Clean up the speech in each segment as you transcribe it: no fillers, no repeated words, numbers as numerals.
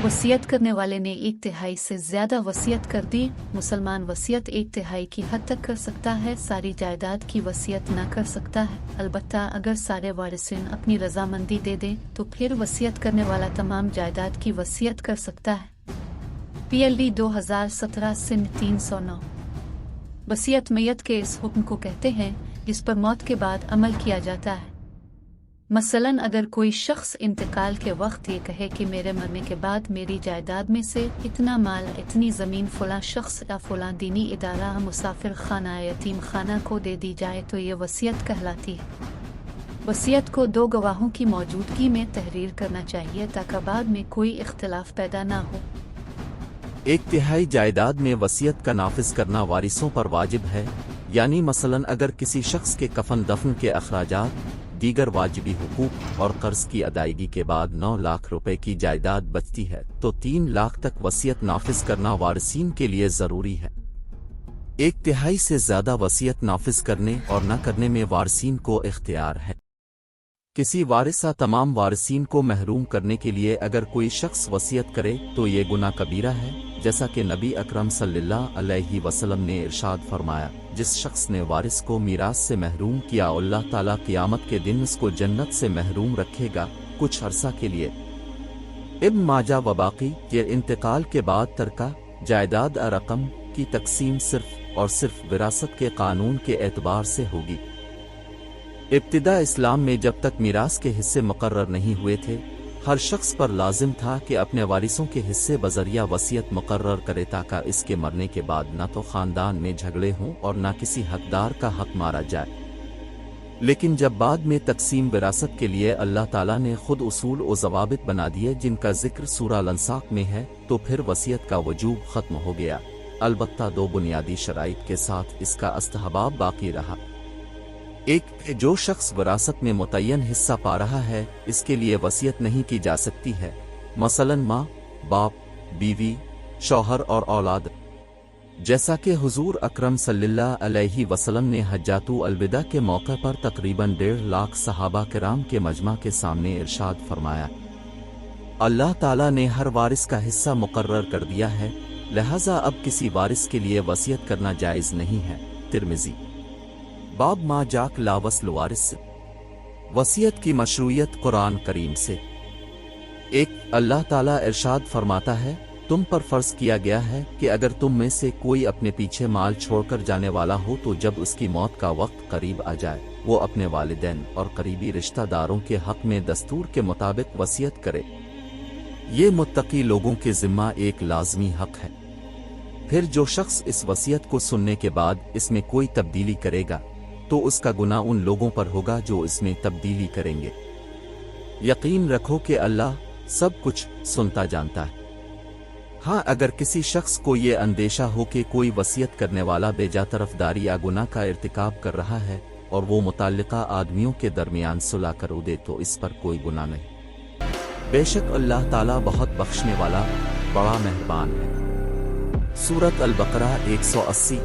वसीयत करने वाले ने 1/3 से ज्यादा वसीयत कर दी। मुसलमान वसीयत 1/3 की हद तक कर सकता है, सारी जायदाद की वसीयत न कर सकता है। अलबत्ता अगर सारे वारिसिन अपनी रजामंदी दे दें तो फिर वसीयत करने वाला तमाम जायदाद की वसीयत कर सकता है। PLD 2017 सिंध 309। वसीयत मैयत के इस हुक्म को कहते हैं जिस पर मौत के बाद अमल किया जाता है। मसलन अगर कोई शख्स इंतकाल के वक्त ये कहे कि मेरे मरने के बाद मेरी जायदाद में से इतना माल, इतनी ज़मीन फ़लाँ शख्स या फ़लाँ दीनी इदारा, मुसाफिर खाना, यतीम खाना को दे दी जाए तो ये वसीयत कहलाती है। वसीयत को 2 गवाहों की मौजूदगी में तहरीर करना चाहिए ताकि बाद में कोई इख्तिलाफ पैदा ना हो। 1/3 जायदाद में वसीयत का नाफिज करना वारिसों पर वाजिब है, यानी मसलन अगर किसी शख्स के कफन दफन के अखराजात, दीगर वाजिबी हुकूक और कर्ज की अदायगी के बाद 9 लाख रुपए की जायदाद बचती है तो 3 लाख तक वसीयत नाफिज करना वारिसीन के लिए जरूरी है। 1/3 से ज्यादा वसीयत नाफिज करने और न करने में वारिसीन को इख्तियार है। किसी वारिसा तमाम वारिसीन को महरूम करने के लिए अगर कोई शख्स वसीयत करे तो ये गुनाह कबीरा है, जैसा कि नबी अकरम सल्लल्लाहु अलैहि वसल्लम ने इरशाद फरमाया, जिस शख्स ने वारिस को मीरास से महरूम किया अल्लाह ताला क़यामत के दिन उसको जन्नत से महरूम रखेगा कुछ अरसा के लिए। इब्न माजा व बाकी के इंतकाल के बाद तरका जायदाद रकम की तकसीम सिर्फ और सिर्फ विरासत के कानून के एतबार से होगी। इब्तिदा इस्लाम में जब तक मीरास के हिस्से मुकर्रर नहीं हुए थे, हर शख्स पर लाजिम था कि अपने वारिसों के हिस्से बजरिया वसीयत मुकर्रर करे ताकि इसके मरने के बाद न तो खानदान में झगड़े हों और न किसी हकदार का हक मारा जाए। लेकिन जब बाद में तकसीम विरासत के लिए अल्लाह ताला ने खुद उसूल और ज़वाबित बना दिए जिनका जिक्र सूरा अल-इंसाफ में है, तो फिर वसीयत का वजूब खत्म हो गया। अलबत्ता 2 बुनियादी शराइत के साथ इसका इस्तहबाब बाकी रहा। एक, जो शख्स विरासत में मुतय्यन हिस्सा पा रहा है इसके लिए वसीयत नहीं की जा सकती है, मसलन माँ, बाप, बीवी, शौहर और औलाद, जैसा कि हुजूर अकरम सल्लल्लाहु अलैहि वसल्लम ने हज्जातु अलविदा के मौके पर तकरीबन 1.5 लाख सहाबा किराम के मजमा के सामने इरशाद फरमाया, अल्लाह ताला ने हर वारिस का हिस्सा मुकर्रर कर दिया है, लिहाजा अब किसी वारिस के लिए वसीयत करना जायज़ नहीं है। तिर्मिज़ी। बाब मा जाक लावसल वारिस। वसीयत की मशरूयत कुरान करीम से। 1, अल्लाह ताला इरशाद फरमाता है, तुम पर फर्ज किया गया है कि अगर तुम में से कोई अपने पीछे माल छोड़कर जाने वाला हो तो जब उसकी मौत का वक्त करीब आ जाए वो अपने वालिदैन और करीबी रिश्तेदारों के हक में दस्तूर के मुताबिक वसीयत करे। ये मुत्तकी लोगों के जिम्मा एक लाजमी हक है। फिर जो शख्स इस वसीयत को सुनने के बाद इसमें कोई तब्दीली करेगा तो उसका गुनाह उन लोगों पर होगा जो इसमें तब्दीली करेंगे। यकीन रखो कि अल्लाह सब कुछ सुनता जानता है। हाँ, अगर किसी शख्स को ये अंदेशा हो कि कोई वसीयत करने वाला बेजा तरफदारी या गुनाह का इर्तिकाब कर रहा है और वो मुताल्लिका आदमियों के दरमियान सुलह कर दे तो इस पर कोई गुनाह नहीं। बेशक अल्लाह ताला बहुत बख्शने वाला, बड़ा मेहरबान है। सूरत अल-बकरा 180,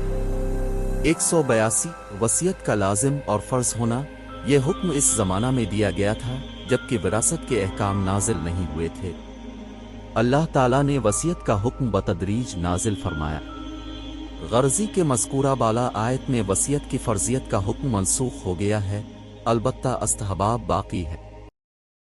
182। वसीयत का लाजिम और फ़र्ज होना। ये हुक्म इस ज़माना में दिया गया था जबकि विरासत के अहकाम नाजिल नहीं हुए थे। अल्लाह ताला ने वसीयत का हुक्म बतदरीज नाजिल फरमाया। ग़र्ज़ी के मज़कूरा बाला आयत में वसीयत की फ़र्ज़ियत का हुक्म मनसूख हो गया है, अलबत्ता इस्तहबाब बाकी है।